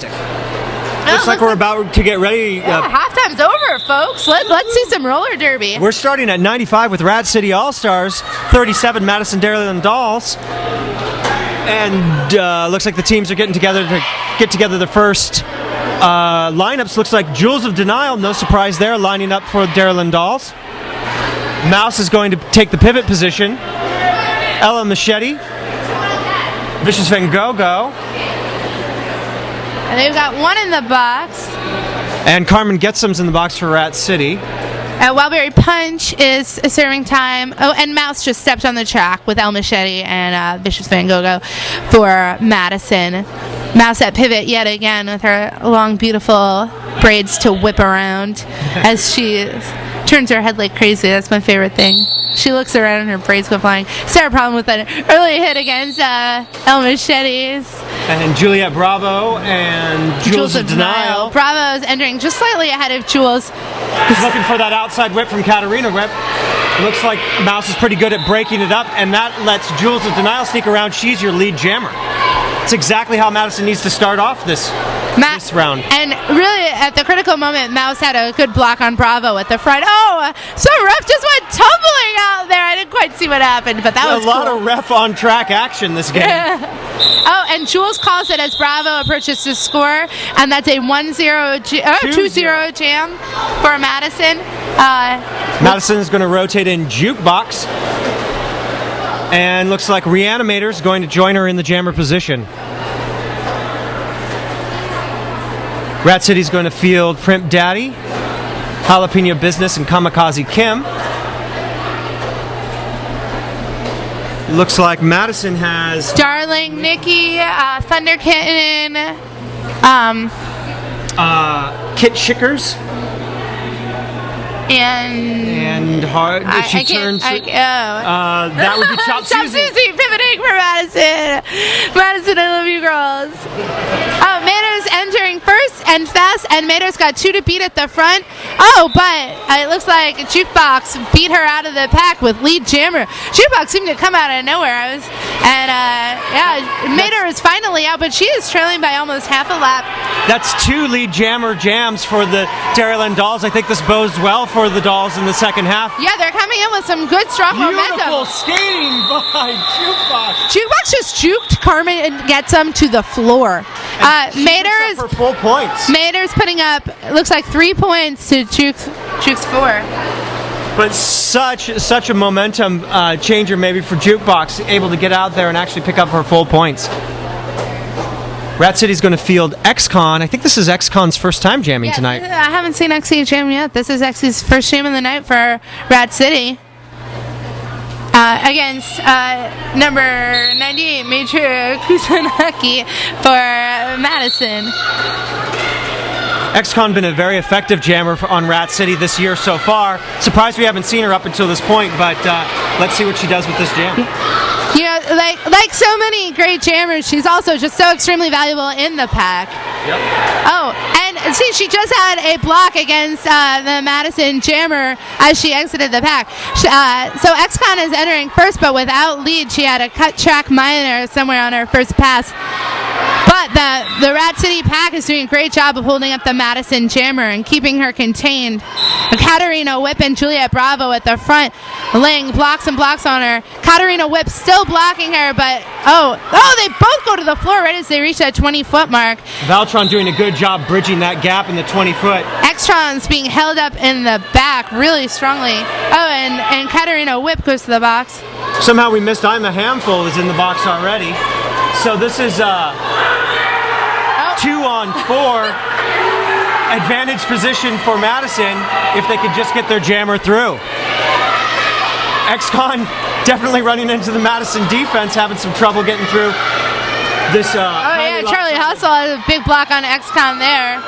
Looks like we're about to get ready. Yeah, halftime's over, folks. Let's see some roller derby. We're starting at 95 with Rat City All-Stars, 37 Madison Dairyland Dolls. And looks like the teams are getting together to get together the first lineups. Looks like Jewels of Denial, no surprise there, lining up for Dairyland Dolls. Mouse is going to take the pivot position. Ella Machete, Vicious Van Gogh. And they've got one in the box. And Carmen Getsum's in the box for Rat City. Wildberry Punch is serving time. Oh, and Mouse just stepped on the track with El Machete and Vicious Van Gogh for Madison. Mouse at pivot yet again with her long, beautiful braids to whip around as she turns her head like crazy. That's my favorite thing. She looks around and her braids go flying. Sarah problem with an early hit against El Machete's. And Juliet Bravo and Jewels of Denial. Bravo's entering just slightly ahead of Jewels. He's looking for that outside whip from Katarina Whip. Looks like Mouse is pretty good at breaking it up, and that lets Jewels of Denial sneak around. She's your lead jammer. It's exactly how Madison needs to start off this round. And really, at the critical moment, Mouse had a good block on Bravo at the front. Oh, some ref just went tumbling out there. I didn't quite see what happened, but that was a lot of ref on track action this game. Oh, and Jules calls it as Bravo approaches to score, and that's a 2-0 jam for Madison. Madison's going to rotate in Jukebox. And looks like Reanimator's going to join her in the jammer position. Rat City's going to field Primp Daddy, Jalapeno Business, and Kamikaze Kim. Looks like Madison has Darling Nikki, Thunder Kitten, Kit Schickers. And hard. That would be Chop Susie. Pivoting for Madison. Madison, I love you, girls. Mater's entering first and fast, and Mater's got 2 to beat at the front. Oh, but it looks like Jukebox beat her out of the pack with lead jammer. Jukebox seemed to come out of nowhere. Mater is finally out, but she is trailing by almost half a lap. That's 2 lead jammer jams for the Dairyland Dolls. I think this bodes well for the Dolls in the second half. Yeah, they're coming in with some good, strong momentum. Beautiful skating by Jukebox. Jukebox just juked Carmen and gets them to the floor. Mater's for full points. Mater's putting up, looks like 3 points to Juke's 4. But such a momentum changer maybe for Jukebox, able to get out there and actually pick up her full points. Rat City's going to field XCon. I think this is XCon's first time jamming tonight. I haven't seen XC jam yet. This is XC's first jam of the night for Rat City. Against number 98, Major Kusanaki for Madison. XCon been a very effective jammer on Rat City this year so far. Surprised we haven't seen her up until this point, but let's see what she does with this jam. You know, like so many great jammers, she's also just so extremely valuable in the pack. Yep. Oh, and see, she just had a block against the Madison jammer as she exited the pack. So XCon is entering first, but without lead. She had a cut track minor somewhere on her first pass. But the Rat City pack is doing a great job of holding up the Madison jammer and keeping her contained. Katarina Whip and Juliet Bravo at the front, laying blocks and blocks on her. Katarina Whip still blocking her, but they both go to the floor right as they reach that 20-foot mark. Valtron doing a good job bridging that gap in the 20-foot. Extron's being held up in the back really strongly. Oh, and Katarina Whip goes to the box. Somehow we missed I'm a Handful is in the box already. So this is 2-on-4 advantage position for Madison if they could just get their jammer through. XCon definitely running into the Madison defense, having some trouble getting through this. Charlie Hustle has a big block on XCon there.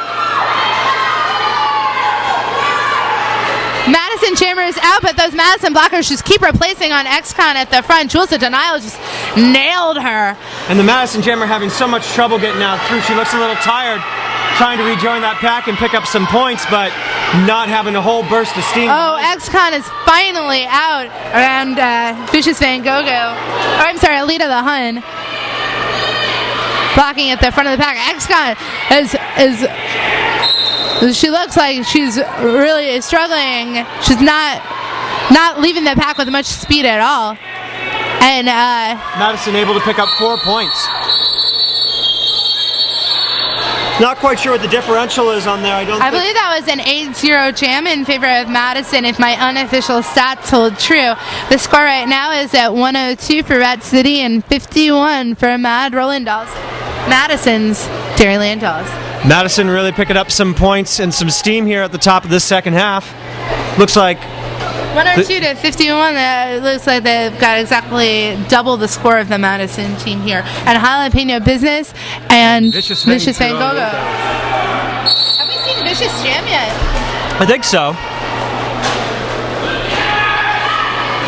Madison jammer is out, but those Madison blockers just keep replacing on XCon at the front. Jewels of Denial just nailed her. And the Madison jammer having so much trouble getting out through. She looks a little tired, trying to rejoin that pack and pick up some points, but not having a whole burst of steam. Oh, XCon is finally out around Vicious Van Gogh. Oh, I'm sorry, Alita the Hun. blocking at the front of the pack. XCon she looks like she's really struggling. She's not leaving the pack with much speed at all. And Madison able to pick up 4 points. Not quite sure what the differential is on there. I believe that was an 8-0 jam in favor of Madison, if my unofficial stats hold true. The score right now is at 102 for Rat City and 51 for Madison's Dairyland Dolls. Madison really picking up some points and some steam here at the top of this second half. Looks like 102 to 51. It looks like they've got exactly double the score of the Madison team here. And Jalapeno Business and Vicious Van Gogh. Have we seen Vicious Jam yet? I think so.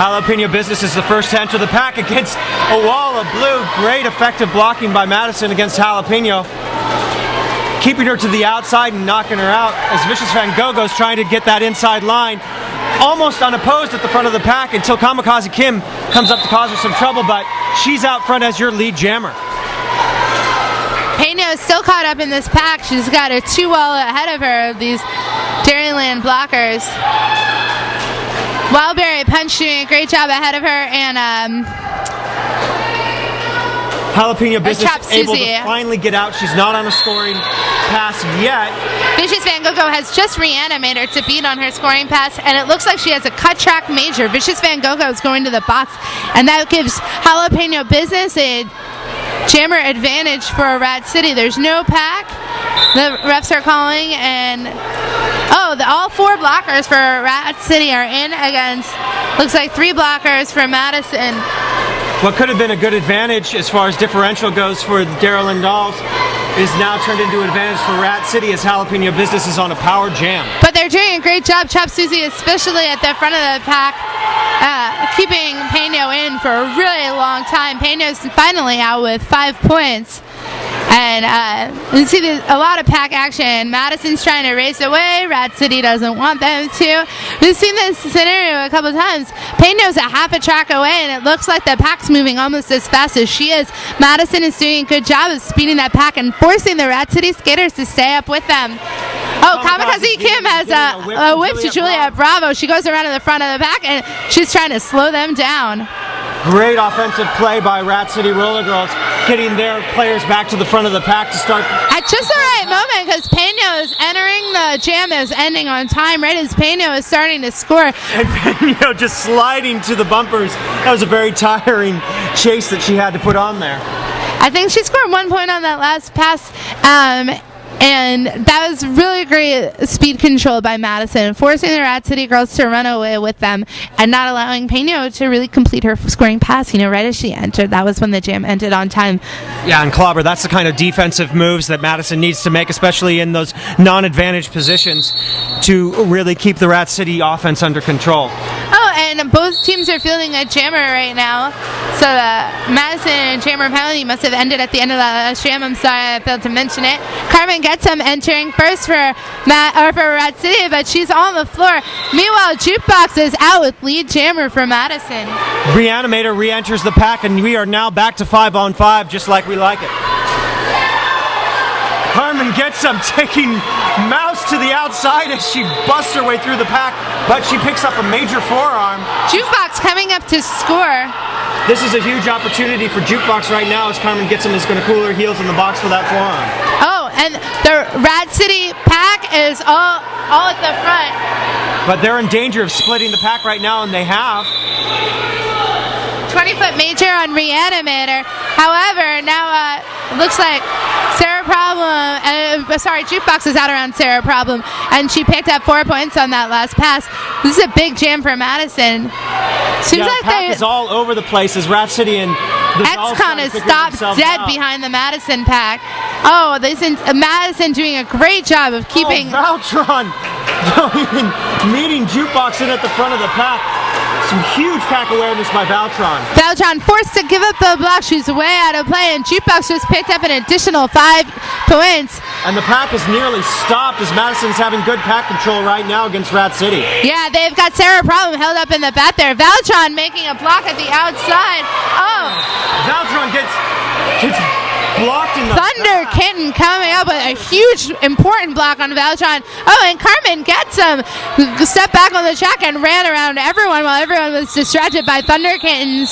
Jalapeno Business is the first to enter the pack against a wall of blue. Great effective blocking by Madison against Jalapeno. Keeping her to the outside and knocking her out as Vicious Van Gogh is trying to get that inside line. Almost unopposed at the front of the pack until Kamikaze Kim comes up to cause her some trouble, but she's out front as your lead jammer. Pena is still caught up in this pack. She's got a 2 well ahead of her, these Dairyland blockers. Wildberry Punch doing a great job ahead of her, and Jalapeno Business able Susie. to finally get out. She's not on a scoring pass yet. Vicious Van Gogh has just reanimated her to beat on her scoring pass, and it looks like she has a cut track major. Vicious Van Gogh is going to the box, and that gives Jalapeno Business a jammer advantage for Rat City. There's no pack. The refs are calling, and all 4 blockers for Rat City are in against, looks like 3 blockers for Madison. What could have been a good advantage as far as differential goes for the Dairyland Dolls is now turned into an advantage for Rat City as Jalapeno Business is on a power jam. But they're doing a great job, Chop Susie, especially at the front of the pack, keeping Peno in for a really long time. Peno's finally out with 5 points. And you see a lot of pack action. Madison's trying to race away. Rat City doesn't want them to. We've seen this scenario a couple of times. Peno's a half a track away, and it looks like the pack's moving almost as fast as she is. Madison is doing a good job of speeding that pack and forcing the Rat City skaters to stay up with them. Kamikaze Kim has a whip to Juliet Bravo. She goes around to the front of the pack, and she's trying to slow them down. Great offensive play by Rat City Roller Girls, getting their players back to the front of the pack to start. At just the right moment, because Peno is entering the jam is ending on time, right as Peno is starting to score. And Peno just sliding to the bumpers. That was a very tiring chase that she had to put on there. I think she scored 1 point on that last pass. And that was really great speed control by Madison, forcing the Rat City girls to run away with them and not allowing Peno to really complete her scoring pass, right as she entered. That was when the jam ended on time. Yeah, and Clobber, that's the kind of defensive moves that Madison needs to make, especially in those non-advantaged positions, to really keep the Rat City offense under control. And both teams are fielding a jammer right now. So the Madison and jammer penalty must have ended at the end of the last jam. I'm sorry I failed to mention it. Carmen Getsum entering first for Rat City, but she's on the floor. Meanwhile, Jukebox is out with lead jammer for Madison. Reanimator re-enters the pack, and we are now back to 5-on-5, just like we like it. Carmen Getsum taking Mouse to the outside as she busts her way through the pack, but she picks up a major forearm. Jukebox coming up to score. This is a huge opportunity for Jukebox right now as Carmen Getsum is going to cool her heels in the box for that forearm. And the Rat City pack is all at the front. But they're in danger of splitting the pack right now, and they have. 20-foot major on Reanimator. However, now it looks like Jukebox is out around Sarah Problem, and she picked up 4 points on that last pass. This is a big jam for Madison. Seems like pack is all over the place as Rat City and XCon is stopped dead behind the Madison pack. Madison doing a great job of keeping. Valtron meeting Jukebox in at the front of the pack. Some huge pack awareness by Valtron. Valtron forced to give up the block. She's way out of play, and Jukebox just picked up an additional 5 points. And the pack is nearly stopped as Madison's having good pack control right now against Rat City. Yeah, they've got Sarah Problem held up in the bat there. Valtron making a block at the outside. Valtron gets blocked in the Thunder back. Kitten coming up with a huge, important block on Valtron. Oh, and Carmen gets him. Stepped back on the track and ran around everyone while everyone was distracted by Thunder Kitten's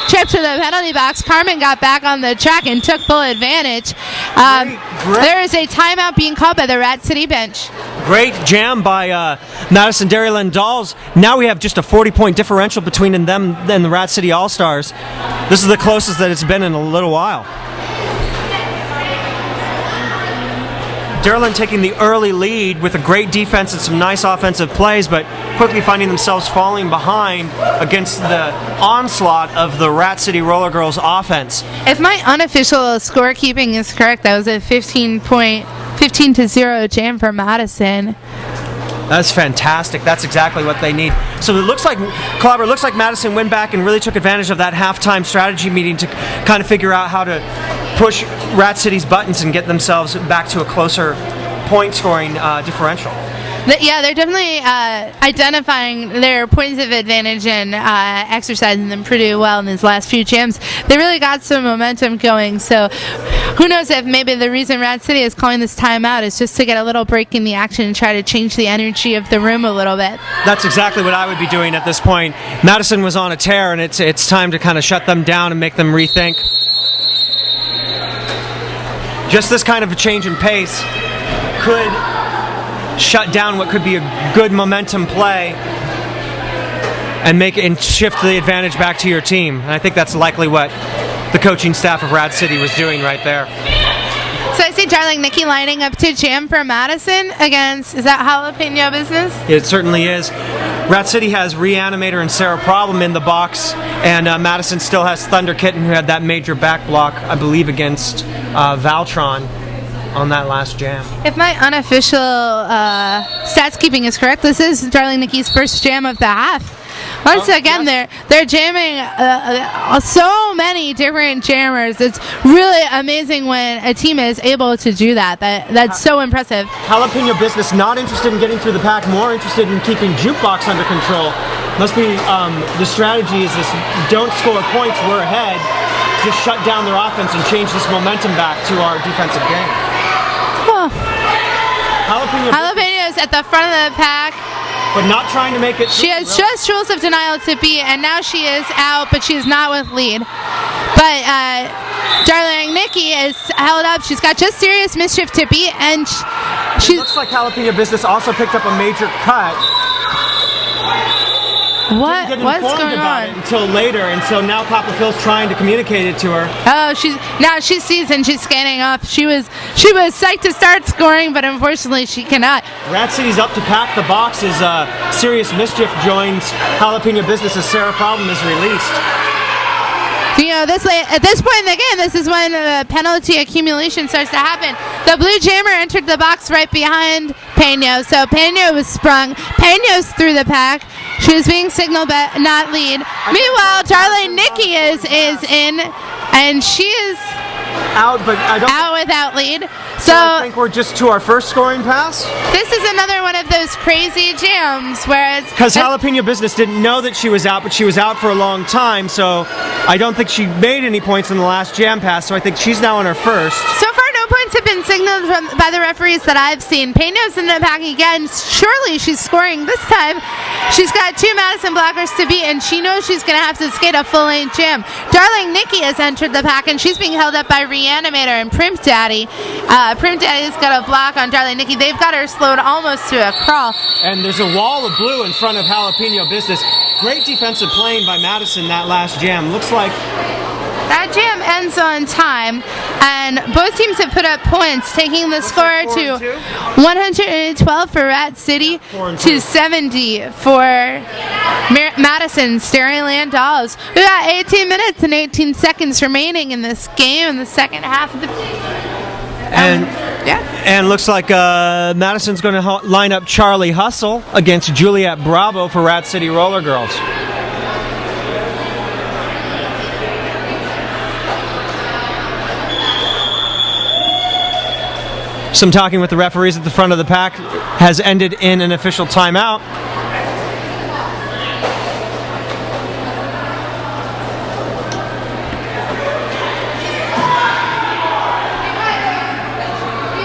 trip to the penalty box. Carmen got back on the track and took full advantage. Great. There is a timeout being called by the Rat City bench. Great jam by Madison Dairyland Dolls. Now we have just a 40-point differential between them and the Rat City All-Stars. This is the closest that it's been in a little while. Dairyland taking the early lead with a great defense and some nice offensive plays, but quickly finding themselves falling behind against the onslaught of the Rat City Roller Girls offense. If my unofficial scorekeeping is correct, that was a 15-0 jam for Madison. That's fantastic. That's exactly what they need. So it looks like, Clobber, it looks like Madison went back and really took advantage of that halftime strategy meeting to kind of figure out how to push Rat City's buttons and get themselves back to a closer point scoring differential. They're definitely identifying their points of advantage and exercising them pretty well in these last few jams. They really got some momentum going, so who knows if maybe the reason Rat City is calling this timeout is just to get a little break in the action and try to change the energy of the room a little bit. That's exactly what I would be doing at this point. Madison was on a tear, and it's time to kind of shut them down and make them rethink. Just this kind of a change in pace could shut down what could be a good momentum play and make it and shift the advantage back to your team. And I think that's likely what the coaching staff of Rad City was doing right there. So I see Darling Nikki lining up to jam for Madison against, is that Jalapeno Business? It certainly is. Rat City has Reanimator and Sarah Problem in the box, and Madison still has Thunder Kitten, who had that major back block, I believe, against Valtron on that last jam. If my unofficial stats keeping is correct, this is Darling Nikki's first jam of the half. Once again, yes. they're jamming so many different jammers. It's really amazing when a team is able to do that. That's so impressive. Jalapeno Business not interested in getting through the pack, more interested in keeping Jukebox under control. Must be the strategy is this: don't score points, we're ahead. Just shut down their offense and change this momentum back to our defensive game. Oh. Jalapeno is at the front of the pack. But not trying to make it. She has just Jewels of Denial to beat, and now she is out, but she is not with lead. But Darling Nikki is held up. She's got just Serious Mischief to beat, and she looks like Jalapeno Business also picked up a major cut. What's going on? Until later, and so now Papa Phil's trying to communicate it to her. Oh, she sees and she's scanning up. She was psyched to start scoring, but unfortunately she cannot. Rat City's up to pack the box as Serious Mischief joins Jalapeno Business as Sarah Problem is released. You know, at this point in the game, this is when the penalty accumulation starts to happen. The blue jammer entered the box right behind Peño, so Peño was sprung. Peño's through the pack. She was being signaled but not lead. Meanwhile, Darling Nikki is in, and she is out, but I don't out without lead. So I think we're just to our first scoring pass. This is another one of those crazy jams where it's because Jalapeno Business didn't know that she was out, but she was out for a long time. So I don't think she made any points in the last jam pass. So I think she's now on her first. So far, no points have been signaled by the referees that I've seen. Peño's in the pack again. Surely she's scoring this time. She's got two Madison blockers to beat, and she knows she's going to have to skate a full-length jam. Darling Nikki has entered the pack, and she's being held up by Reanimator and Primp Daddy. Primp Daddy's got a block on Darling Nikki. They've got her slowed almost to a crawl. And there's a wall of blue in front of Jalapeno Business. Great defensive playing by Madison that last jam. Looks like that jam ends on time, and both teams have put up points, taking the score to 112 for Rat City to 70 for Madison's Dairyland Dolls. We got 18 minutes and 18 seconds remaining in this game in the second half of the And looks like Madison's going to line up Charlie Hustle against Juliet Bravo for Rat City Roller Girls. Some talking with the referees at the front of the pack has ended in an official timeout.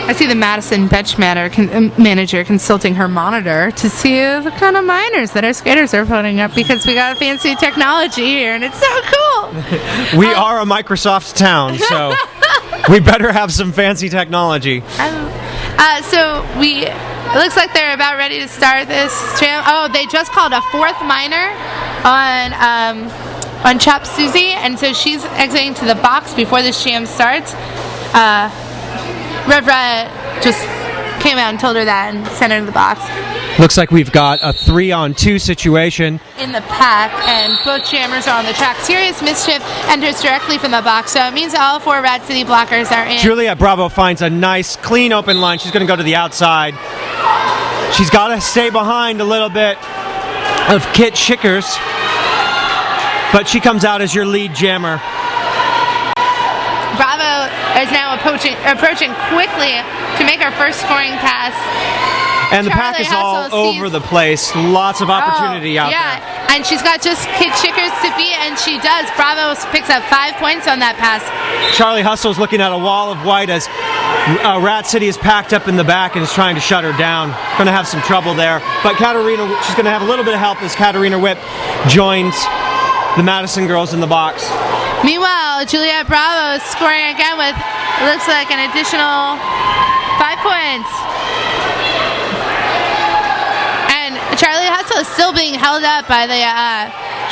I see the Madison bench manager consulting her monitor to see the kind of minors that our skaters are putting up because we got fancy technology here and it's so cool. We are a Microsoft town, so we better have some fancy technology. It looks like they're about ready to start this jam. Oh, they just called a fourth minor on Chop Susie, and so she's exiting to the box before this jam starts. Revra just came out and told her that and sent her to the box. Looks like we've got a 3-on-2 situation In the pack, and both jammers are on the track. Serious Mischief enters directly from the box, so it means all 4 Rad City blockers are in. Juliet Bravo finds a nice, clean open line. She's going to go to the outside. She's got to stay behind a little bit of Kit Schickers, but she comes out as your lead jammer. Bravo is now approaching quickly to make her first scoring pass. And the pack is all over the place. Lots of opportunity out there. Yeah, and she's got just Kit Schickers to beat, and she does. Bravo picks up 5 points on that pass. Charlie Hustle's looking at a wall of white as Rat City is packed up in the back and is trying to shut her down. Going to have some trouble there. But she's going to have a little bit of help as Katarina Whip joins the Madison girls in the box. Meanwhile, Juliet Bravo is scoring again with, looks like, an additional 5 points. Charlie Hustle is still being held up by the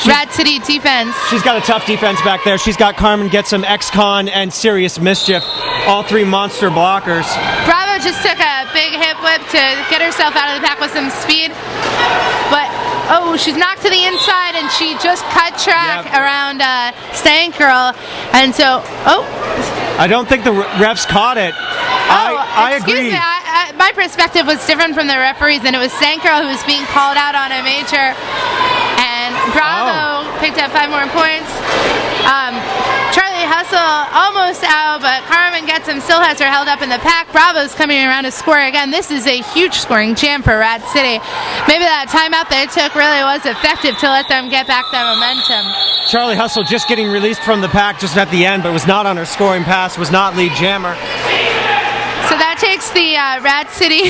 Rad City defense. She's got a tough defense back there. She's got Carmen Getsum, X-Con, and Serious Mischief, all 3 monster blockers. Bravo just took a big hip whip to get herself out of the pack with some speed. But, she's knocked to the inside, and she just cut track around Stank Girl. And so, I don't think the refs caught it. I agree. Me, my perspective was different from the referees, and it was Stank Girl who was being called out on a major. And Bravo picked up 5 more points. Charlie Hustle almost out, but Carmen Getsum still has her held up in the pack. Bravo's coming around to score again. This is a huge scoring jam for Rad City. Maybe that timeout they took really was effective to let them get back their momentum. Charlie Hustle just getting released from the pack just at the end, but was not on her scoring pass, was not lead jammer. So that takes the Rad City.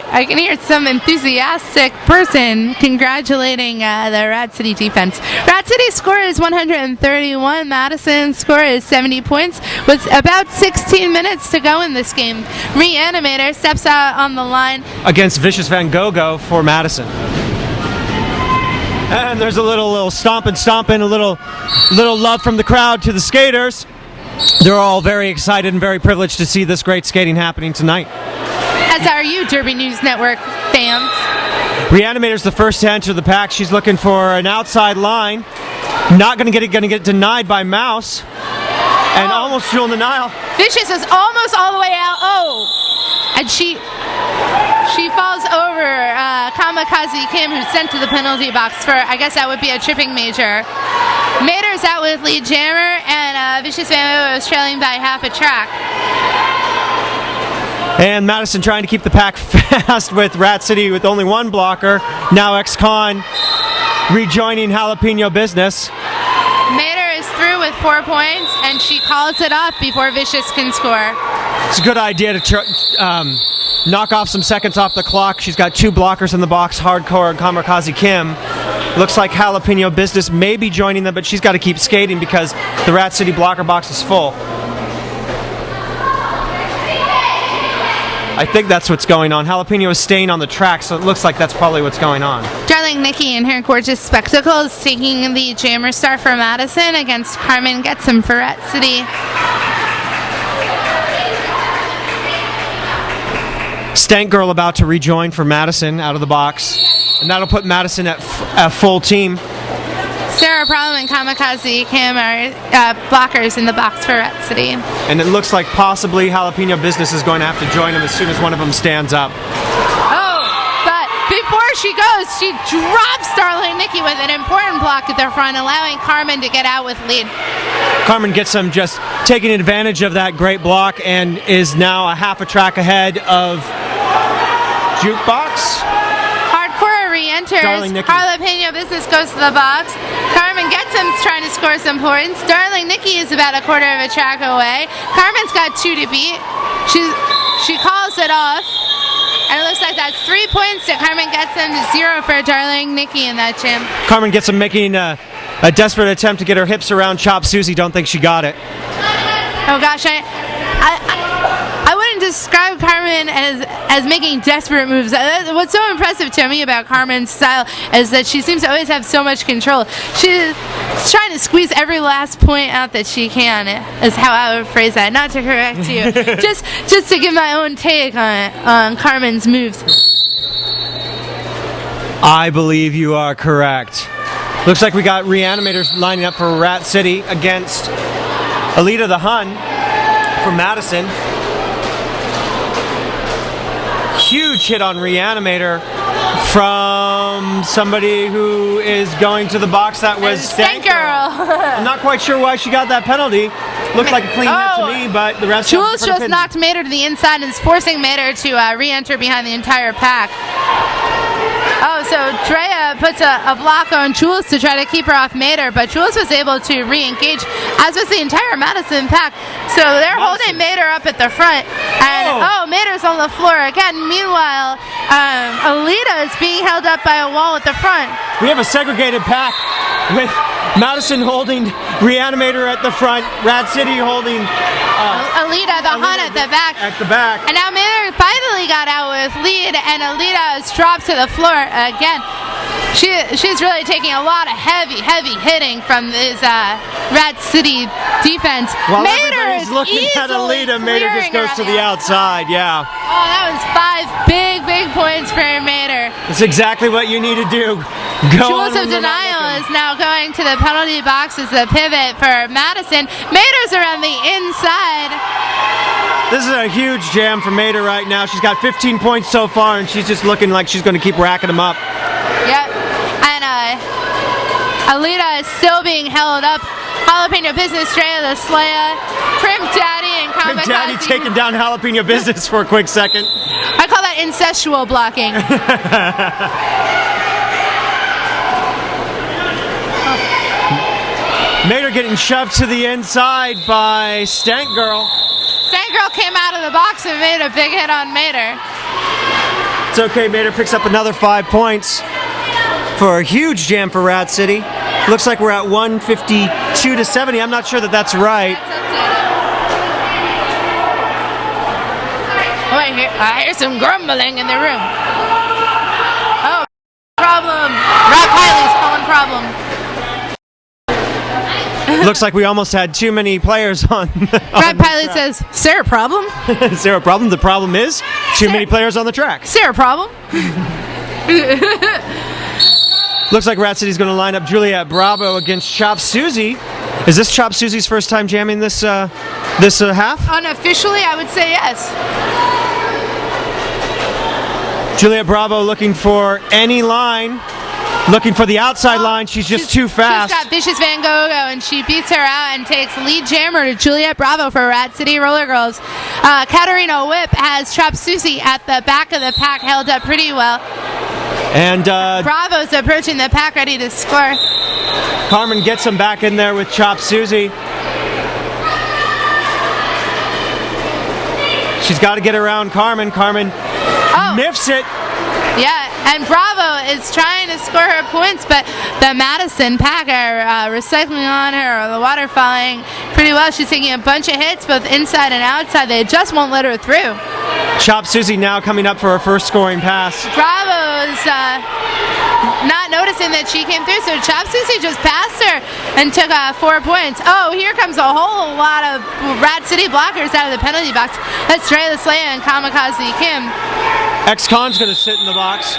I can hear some enthusiastic person congratulating the Rad City defense. Rad City's score is 131. Madison's score is 70 points with about 16 minutes to go in this game. Reanimator steps out on the line against Vicious Van Gogh for Madison. And there's a little stomping, a little love from the crowd to the skaters. They're all very excited and very privileged to see this great skating happening tonight. As are you, Derby News Network fans. Reanimator's the first to enter the pack. She's looking for an outside line. Not going to get it. Going to get denied by Mouse. And almost dual denial. Vicious is almost all the way out. And she falls over Kamikaze Kim, who's sent to the penalty box for, I guess that would be a tripping major. Mater's out with lead jammer, and Vicious Van Gogh is trailing by half a track. And Madison trying to keep the pack fast with Rat City with only 1 blocker. Now X-Con rejoining Jalapeno Business. Mater is through with 4 points, and she calls it off before Vicious can score. It's a good idea to knock off some seconds off the clock. She's got 2 blockers in the box, Hardcore and Kamikaze Kim. Looks like Jalapeno Business may be joining them, but she's got to keep skating because the Rat City blocker box is full. I think that's what's going on. Jalapeno is staying on the track, so it looks like that's probably what's going on. Darling Nikki in her gorgeous spectacles taking the jammer star for Madison against Carmen Getsum for Rat City. Stank Girl about to rejoin for Madison out of the box. And that'll put Madison at full team. Sarah Problem and Kamikaze Kim are blockers in the box for Rat City. And it looks like possibly Jalapeno Business is going to have to join them as soon as one of them stands up. But before she goes, she drops Darling Nikki with an important block at their front, allowing Carmen to get out with lead. Carmen gets them just taking advantage of that great block and is now a half a track ahead of Jukebox. Re-enters. Jalapeno Business goes to the box. Carmen Carmen Getsham's trying to score some points. Darling Nikki is about a quarter of a track away. Carmen's got 2 to beat. She calls it off. And it looks like that's 3 points to Carmen Getsham to 0 for Darling Nikki in that gym. Carmen Getsham making a desperate attempt to get her hips around Chop Susie. Don't think she got it. Oh gosh, I wouldn't describe Carmen as making desperate moves. What's so impressive to me about Carmen's style is that she seems to always have so much control. She's trying to squeeze every last point out that she can, is how I would phrase that. Not to correct you, just to give my own take on Carmen's moves. I believe you are correct. Looks like we got Reanimators lining up for Rat City against Alita the Hun from Madison. Huge hit on Reanimator from somebody who is going to the box. That was Stank Girl. I'm not quite sure why she got that penalty. Looked like a clean hit to me, but the rest. Jules just knocked Mater to the inside and is forcing Mater to re-enter behind the entire pack. Oh, so Drea puts a block on Jules to try to keep her off Mater, but Jules was able to re-engage, as was the entire Madison pack. So they're holding Mater up at the front, and Mater's on the floor again. Meanwhile, Alita is being held up by a wall at the front. We have a segregated pack with Madison holding Reanimator at the front, Rat City holding Alita the Hun at the back. And now Mater finally got out with lead, and Alita is dropped to the floor again. She's really taking a lot of heavy hitting from this Rat City defense. While Mater everybody's is looking at Alita, Mater just goes to the outside, yeah. Oh, that was 5 big points for Mater. That's exactly what you need to do. Jules of Denial is now going to the penalty box as a pivot for Madison. Mater's around the inside. This is a huge jam for Mater right now. She's got 15 points so far, and she's just looking like she's going to keep racking them up. Yep. And Alita is still being held up. Jalapeno Business, Drea the Slaya, Prim Daddy, and Kamikaze. Prim Daddy taking down Jalapeno Business for a quick second. I call that incestual blocking. Mater getting shoved to the inside by Stank Girl. Stank Girl came out of the box and made a big hit on Mater. It's okay, Mater picks up another 5 points for a huge jam for Rat City. Looks like we're at 152 to 70. I'm not sure that that's right. Oh, I hear some grumbling in the room. Oh, problem. Rat Piley's calling problem. Looks like we almost had too many players on. Rat Piley says, "Is there a problem? Is there a problem? The problem is too many players on the track. Is there a problem?" Looks like Rat City's going to line up Juliet Bravo against Chop Susie. Is this Chop Susie's first time jamming this half? Unofficially, I would say yes. Juliet Bravo looking for any line. Looking for the outside line. She's just too fast. She's got Vicious Van Gogh, and she beats her out and takes lead jammer to Juliet Bravo for Rat City Roller Girls. Katarina Whip has Chop Susie at the back of the pack, held up pretty well. And Bravo's approaching the pack, ready to score. Carmen gets him back in there with Chop Susie. She's got to get around Carmen. Carmen miffs it. Yeah, and Bravo is trying to score her points, but the Madison pack are recycling on her, or the waterfalling pretty well. She's taking a bunch of hits, both inside and outside. They just won't let her through. Chop Susie now coming up for her first scoring pass. Bravo's not noticing that she came through, so Chop Susie just passed her and took 4 points. Oh, here comes a whole lot of Rat City blockers out of the penalty box. That's Drea the Slaya and Kamikaze Kim. Ex-Con's going to sit in the box.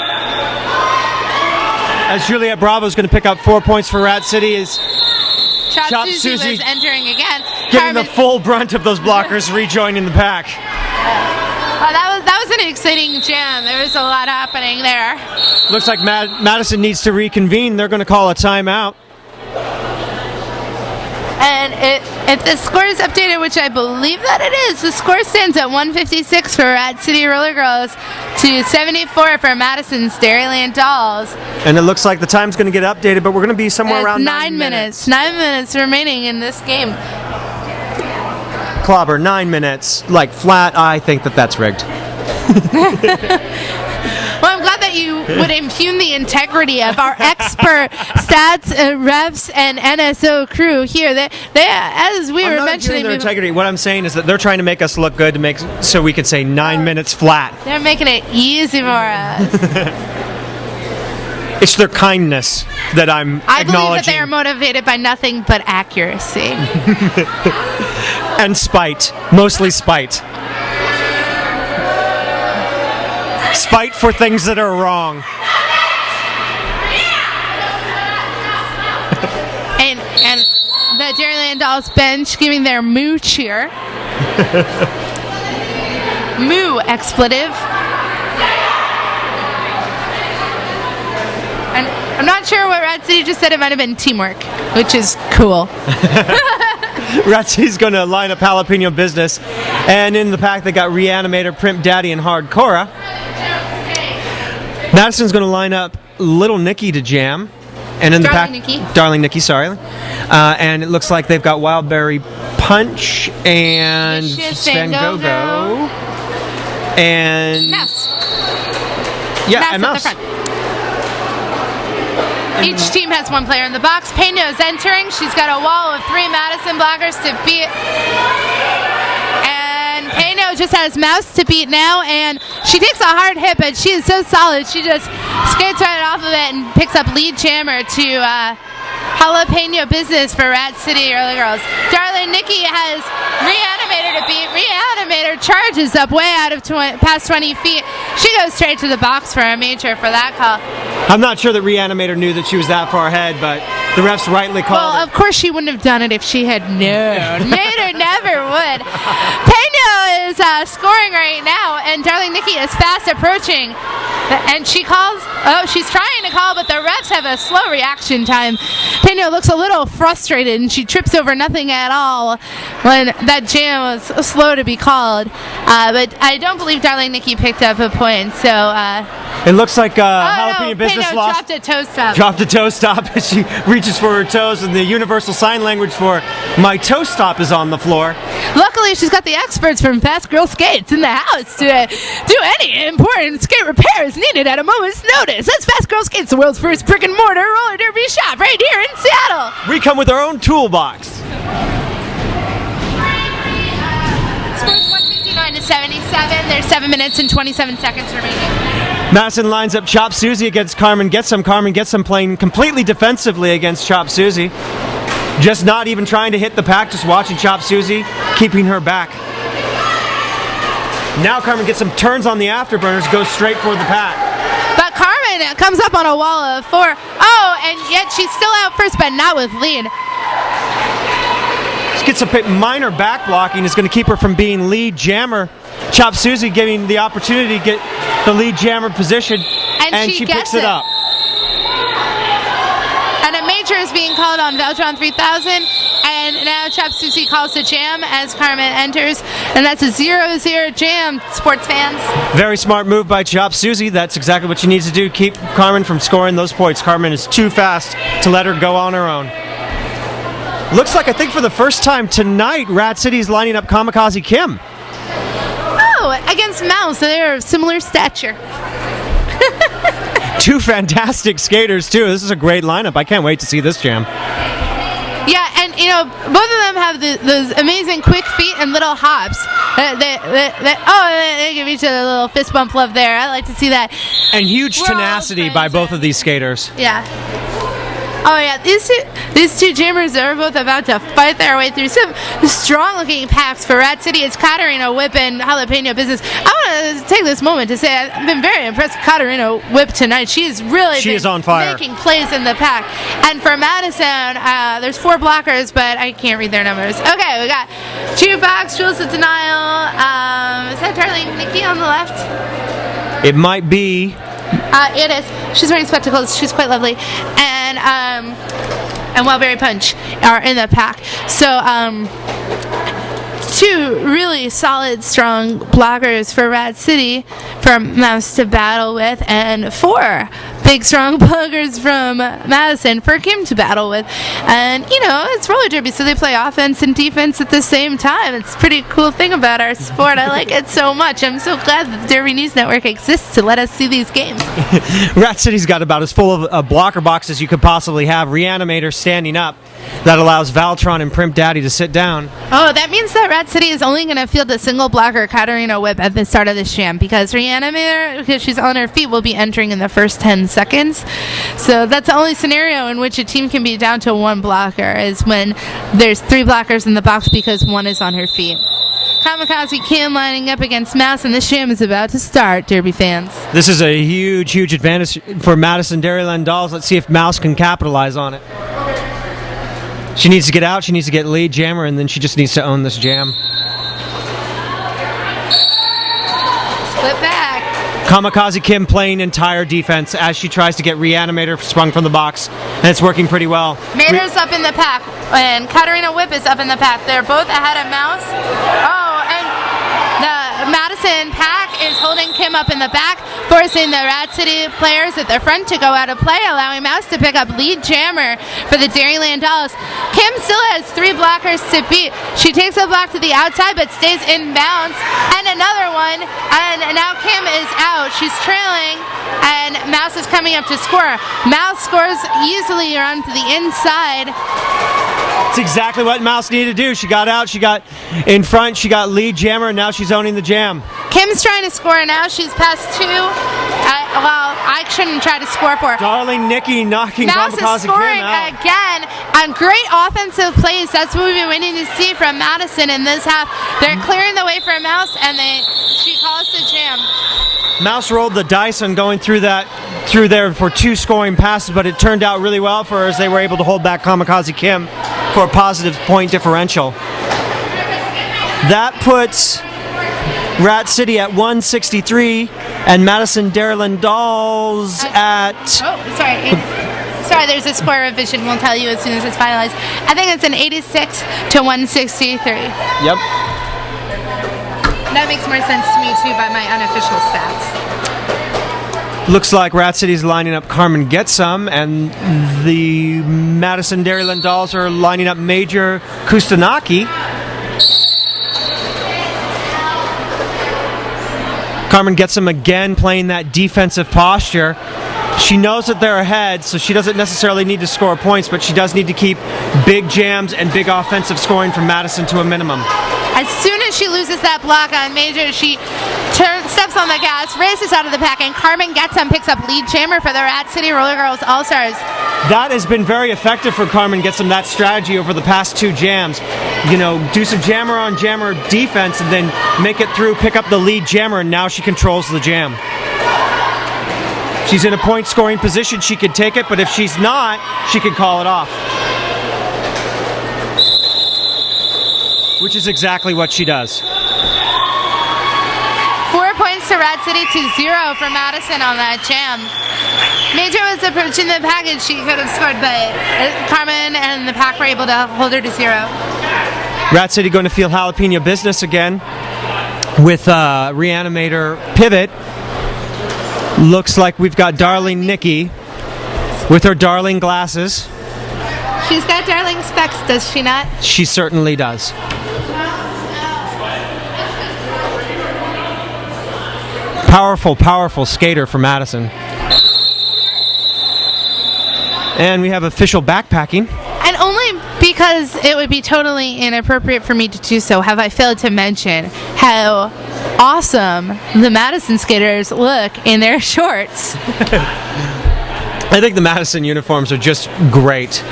As Juliet Bravo's going to pick up 4 points for Rat City is Chop Susie was entering again. Getting the full brunt of those blockers rejoining the pack. That was an exciting jam. There was a lot happening there. Looks like Madison needs to reconvene. They're going to call a timeout. And if the score is updated, which I believe that it is, the score stands at 156 for Rat City Roller Girls to 74 for Madison's Dairyland Dolls. And it looks like the time's going to get updated, but we're going to be somewhere around 9 minutes. 9 minutes remaining in this game. Clobber, 9 minutes, like flat. I think that's rigged. Well, I'm glad that you would impugn the integrity of our expert stats, refs, and NSO crew here. They as we were mentioning, their integrity. What I'm saying is that they're trying to make us look good so we could say 9 minutes flat. They're making it easy for us. It's their kindness that I'm I believe acknowledging. that they are motivated by nothing but accuracy. And spite. Mostly spite. Spite for things that are wrong. and the Dairyland Dolls bench giving their moo cheer. Moo expletive. And I'm not sure what Rat City just said. It might have been teamwork, which is cool. Rat City's going to line up Jalapeno Business. And in the pack, they got Reanimator, Primp Daddy, and Hardcora. Madison's going to line up Little Nikki to jam. And in Darling the Nikki. pack, Darling Nikki, sorry. And it looks like they've got Wildberry Punch and Vicious Van Van Gogh. And Mouse. yeah, and Mouse Mouse. at the front. Each team has one player in the box. Peña's entering. She's got a wall of 3 Madison blockers to beat. And Peña just has Mouse to beat now. And she takes a hard hit, but she is so solid. She just skates right off of it and picks up lead jammer to Jalapeno Business for Rat City Early Girls. Darling Nikki has Reanimator to beat. Reanimator charges up way out of past 20 feet. She goes straight to the box for a major for that call. I'm not sure that Reanimator knew that she was that far ahead, but the refs rightly called Well, it. of course she wouldn't have done it if she had known. Mater never would. Peña is scoring right now, and Darling Nikki is fast approaching. And she calls, she's trying to call, but the refs have a slow reaction time. Peña looks a little frustrated, and she trips over nothing at all when that jam was slow to be called. But I don't believe Darling Nikki picked up a point, so... It looks like Jalapeno Business Peña lost. dropped a toe stop. Dropped a toe stop as she reaches for her toes, and the universal sign language for my toe stop is on the floor. Luckily, she's got the experts from Fast Girl Skates in the house to do any important skate repairs needed at a moment's notice. That's Fast Girl Skates, the world's first brick and mortar roller derby shop right here in Seattle. We come with our own toolbox. Scores 159 to 77. There's 7 minutes and 27 seconds remaining. Madison lines up Chop Susie against Carmen Gets Some. Carmen Gets Some playing completely defensively against Chop Susie. Just not even trying to hit the pack, just watching Chop Susie, keeping her back. Now Carmen Gets Some turns on the afterburners, goes straight for the pack. But Carmen comes up on a wall of 4. Oh, and yet she's still out first, but not with lead. She gets a bit minor back blocking, is going to keep her from being lead jammer. Chop Susie giving the opportunity to get the lead jammer position, and she picks it up. And a major is being called on Veltron 3000, and now Chop Susie calls the jam as Carmen enters, and that's a 0-0 jam, sports fans. Very smart move by Chop Susie. That's exactly what she needs to do, keep Carmen from scoring those points. Carmen is too fast to let her go on her own. Looks like, I think for the first time tonight, Rat City's lining up Kamikaze Kim. Oh, against Mouse, they're of similar stature. Two fantastic skaters, too. This is a great lineup. I can't wait to see this jam. Yeah, and you know, both of them have those amazing quick feet and little hops. They give each other a little fist bump love there. I like to see that. And huge tenacity by both of these skaters. Yeah. Oh yeah, these two jammers are both about to fight their way through some strong-looking packs for Rat City. It's Katarina Whip and Jalapeno Business. I want to take this moment to say I've been very impressed with Katarina Whip tonight. She is on fire, making plays in the pack. And for Madison, there's 4 blockers, but I can't read their numbers. Okay, we got Jukebox, Jules of Denial. Is that Darling Nikki on the left? It might be. It is. She's wearing spectacles. She's quite lovely. And and Wildberry Punch are in the pack. So, two really solid, strong blockers for Rad City from Mouse to battle with, and 4 big, strong blockers from Madison for Kim to battle with. And, it's roller derby, so they play offense and defense at the same time. It's a pretty cool thing about our sport. I like it so much. I'm so glad that the Derby News Network exists to let us see these games. Rat City's got about as full of a blocker box as you could possibly have. Reanimator standing up. That allows Valtron and Primp Daddy to sit down. Oh, that means that Rat City is only going to field a single blocker, Katarina Whip, at the start of this jam, because Reanimator, because she's on her feet, will be entering in the first 10 seconds. So that's the only scenario in which a team can be down to 1 blocker, is when there's 3 blockers in the box because 1 is on her feet. Kamikaze Kim lining up against Mouse, and this jam is about to start, Derby fans. This is a huge, huge advantage for Madison Dairyland Dolls. Let's see if Mouse can capitalize on it. She needs to get out, she needs to get lead jammer, and then she just needs to own this jam. Split back. Kamikaze Kim playing entire defense as she tries to get Reanimator sprung from the box, and it's working pretty well. Mater's up in the pack, and Katarina Whip is up in the pack. They're both ahead of Mouse. Oh, and the Madison pack is holding Kim up in the back, forcing the Rat City players at the front to go out of play, allowing Mouse to pick up lead jammer for the Dairyland Dolls. Kim still has 3 blockers to beat. She takes a block to the outside but stays in bounds, and another one, and now Kim is out. She's trailing, and Mouse is coming up to score. Mouse scores easily around to the inside. That's exactly what Mouse needed to do. She got out, she got in front, she got lead jammer, and now she's owning the jam. Kim's trying to score now. She's past 2. Well, I shouldn't try to score for her. Darling Nikki knocking Mouse is Kamikaze Kim scoring out. again on great offensive plays. That's what we've been waiting to see from Madison in this half. They're clearing the way for Mouse, and she calls the jam. Mouse rolled the dice on going through there for 2 scoring passes, but it turned out really well for her as they were able to hold back Kamikaze Kim for a positive point differential. That puts Rat City at 163 and Madison Dairyland Dolls at... Oh, sorry, there's a score revision. We'll tell you as soon as it's finalized. I think it's an 86 to 163. Yep. That makes more sense to me, too, by my unofficial stats. Looks like Rat City's lining up Carmen Get Some, and the Madison Dairyland Dolls are lining up Major Kustanaki. Carmen Get Some again playing that defensive posture. She knows that they're ahead, so she doesn't necessarily need to score points, but she does need to keep big jams and big offensive scoring from Madison to a minimum. As soon as she loses that block on Major, she steps on the gas, races out of the pack, and Carmen Get Some picks up lead jammer for the Rat City Roller Girls All-Stars. That has been very effective for Carmen Get Some, that strategy over the past 2 jams. Do some jammer on jammer defense and then make it through, pick up the lead jammer, and now she controls the jam. She's in a point scoring position, she could take it, but if she's not, she could call it off. Which is exactly what she does. 4 points to Rat City to 0 for Madison on that jam. Major was approaching the package. She could have scored, but Carmen and the pack were able to hold her to 0. Rat City going to field jalapeno business again with Reanimator pivot. Looks like we've got Darling Nikki with her darling glasses. She's got darling specs, does she not? She certainly does. Powerful, powerful skater for Madison. And we have official backpacking. And only because it would be totally inappropriate for me to do so have I failed to mention how awesome the Madison skaters look in their shorts. I think the Madison uniforms are just great.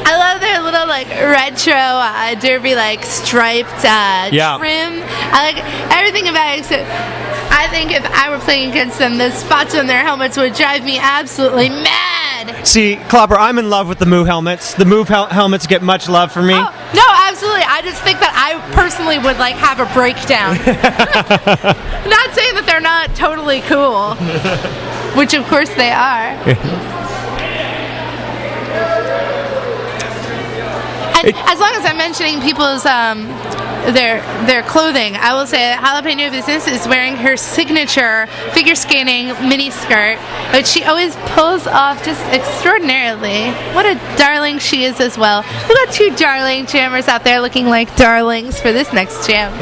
I love their little retro derby striped trim. I like everything about it, except I think if I were playing against them, the spots on their helmets would drive me absolutely mad. See, Klopper, I'm in love with the Moo helmets. The Moo helmets get much love from me. Oh, no, absolutely. I just think that I personally would have a breakdown. Not saying that they're not totally cool, which of course they are. as long as I'm mentioning people's their clothing, I will say that Jalapeno Business is wearing her signature figure skating mini skirt, which she always pulls off just extraordinarily. What a darling she is as well. We've got two darling jammers out there looking like darlings for this next jam.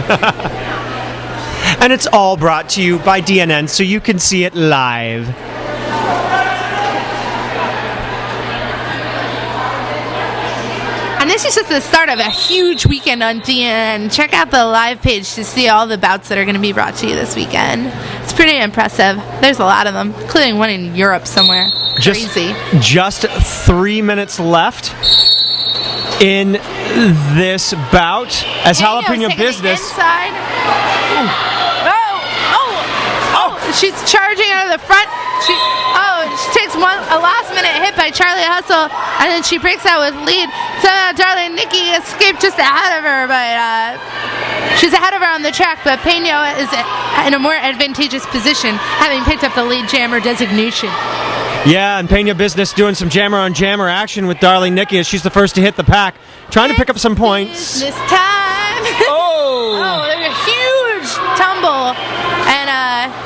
And it's all brought to you by DNN, so you can see it live. And this is just the start of a huge weekend on DNN. Check out the live page to see all the bouts that are going to be brought to you this weekend. It's pretty impressive. There's a lot of them, including one in Europe somewhere. Crazy. Just 3 minutes left in this bout as Jalapeno Business. Inside. She's charging out of the front. She takes a last-minute hit by Charlie Hustle, and then she breaks out with lead. So darling Nikki escaped just ahead of her, but she's ahead of her on the track. But Peña is in a more advantageous position, having picked up the lead jammer designation. Yeah, and Peña Business doing some jammer-on-jammer action with darling Nikki as she's the first to hit the pack, trying to pick up some points. This time. Oh! There's a huge tumble, and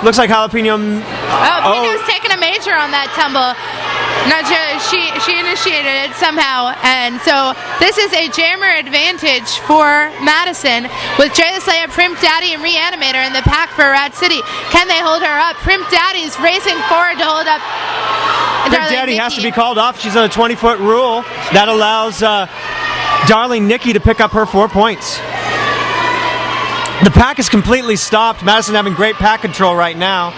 looks like Jalapeno. Peña's taking a major on that tumble. Not sure, she initiated it somehow, and so this is a jammer advantage for Madison with Jay the Slayer, Primp Daddy, and Reanimator in the pack for Rat City. Can they hold her up? Primp Daddy's racing forward to hold up. Primp Daddy has to be called off. She's on a 20-foot rule that allows darling Nikki to pick up her 4 points. The pack is completely stopped. Madison having great pack control right now.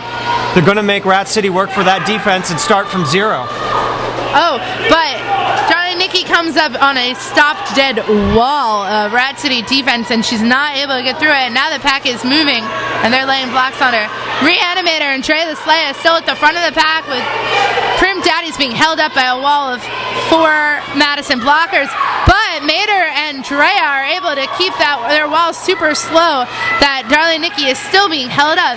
They're going to make Rat City work for that defense and start from zero. But darling Nikki comes up on a stopped dead wall of Rat City defense, and she's not able to get through it. Now the pack is moving, and they're laying blocks on her. Reanimator and Trey the Slayer still at the front of the pack, with Primp Daddy's being held up by a wall of 4 Madison blockers. But Mater and Drea are able to keep their wall super slow, that darling Nikki is still being held up.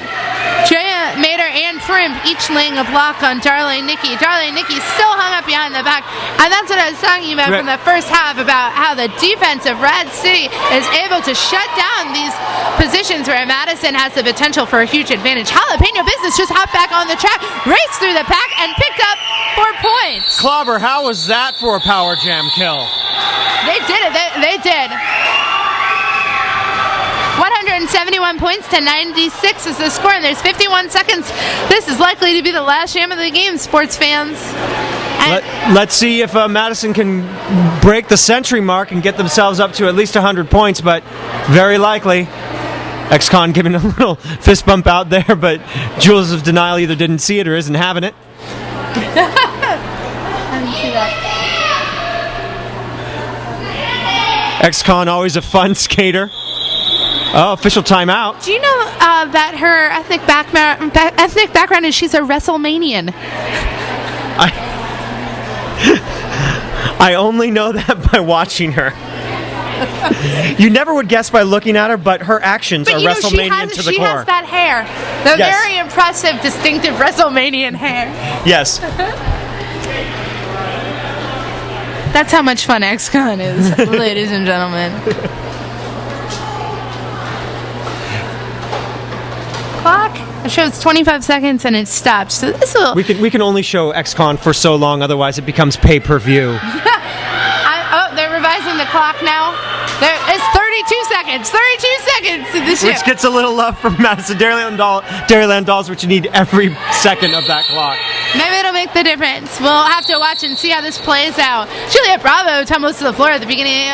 Drea, Mater, and Primp each laying a block on darling Nikki. Darling Nikki still hung up behind the back, and that's what I was talking about from the first half, about how the defense of Red City is able to shut down these positions where Madison has the potential for a huge advantage. Jalapeno Business just hopped back on the track, raced through the pack, and picked up 4 points. Clobber, how was that for a power jam kill? They did it. They did. 171 points to 96 is the score, and there's 51 seconds. This is likely to be the last jam of the game, sports fans. Let's see if Madison can break the century mark and get themselves up to at least 100 points, but very likely. XCon giving a little fist bump out there, but Jules of Denial either didn't see it or isn't having it. I didn't see that. XCon always a fun skater. Oh, official timeout. Do you know that her ethnic background is she's a WrestleManian? I only know that by watching her. You never would guess by looking at her, but her actions are WrestleManian to the core. She has that hair. The very impressive, distinctive WrestleManian hair. Yes. That's how much fun XCon is, ladies and gentlemen. Clock. It shows 25 seconds and it stopped. So this will. We can only show XCon for so long, otherwise it becomes pay-per-view. They're revising the clock now. It's 32 seconds. 32 seconds to the show. Which gets a little love from Madison Dairyland Dolls, which you need every second of that clock. Maybe it'll make the difference. We'll have to watch and see how this plays out. Juliet Bravo tumbles to the floor at the beginning.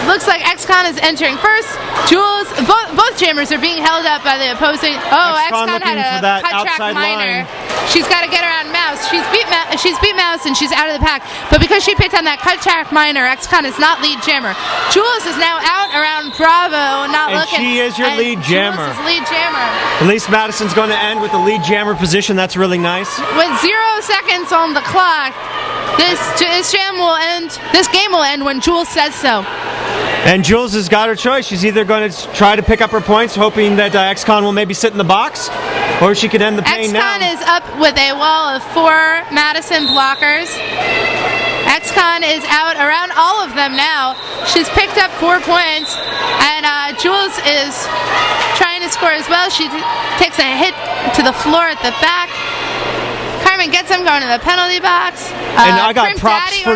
Looks like XCon is entering first. Jules, both jammers are being held up by the opposing. XCon had a cut track minor. She's got to get around Mouse. She's beat Mouse and she's out of the pack. But because she picked on that cut track minor, XCon is not lead jammer. Jules is now out around Bravo, looking. She is your lead jammer. Jules is lead jammer. At least Madison's going to end with the lead jammer position. That's really nice. With 0 seconds on the clock, this game will end when Jules says so. And Jules has got her choice. She's either going to try to pick up her points, hoping that XCon will maybe sit in the box, or she could end the pain now. XCon is up with a wall of 4 Madison blockers. XCon is out around all of them now. She's picked up 4 points, and Jules is trying to score as well. She takes a hit to the floor at the back. Carmen gets him going to the penalty box. And I got props for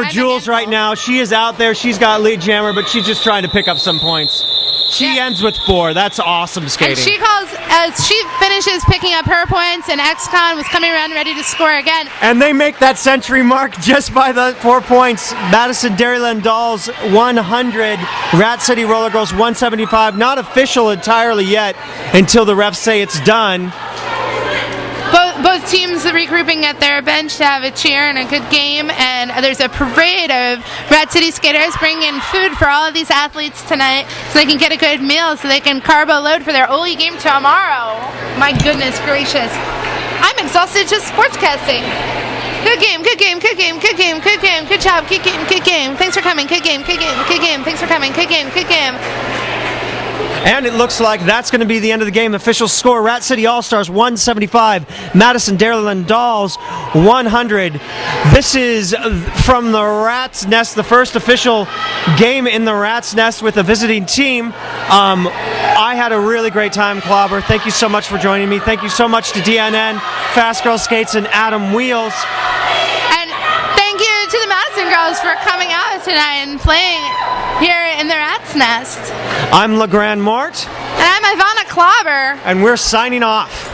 Jules handball. right now. She is out there. She's got lead jammer, but she's just trying to pick up some points. She ends with 4. That's awesome skating. And she calls as she finishes picking up her points, and XCon was coming around ready to score again. And they make that century mark just by the 4 points. Madison Dairyland Dolls 100, Rat City Roller Girls 175. Not official entirely yet until the refs say it's done. Both teams are regrouping at their bench to have a cheer and a good game, and there's a parade of Rat City skaters bringing in food for all of these athletes tonight so they can get a good meal, so they can carbo load for their Oli game tomorrow. My goodness gracious. I'm exhausted just sportscasting. Good game, good game, good game, good game, good game, good job, good game, good game. Thanks for coming, good game, good game, good game. Thanks for coming, good game, good game. And it looks like that's going to be the end of the game. Official score, Rat City All-Stars 175, Madison Dairyland Dolls 100. This is from the Rat's Nest, the first official game in the Rat's Nest with a visiting team. I had a really great time, Clobber. Thank you so much for joining me. Thank you so much to DNN, Fast Girl Skates, and Adam Wheels. And thank you to the Madison girls for coming out tonight and playing here in the Rat's Nest. I'm LeGrand Mort. And I'm Ivana Clobber. And we're signing off.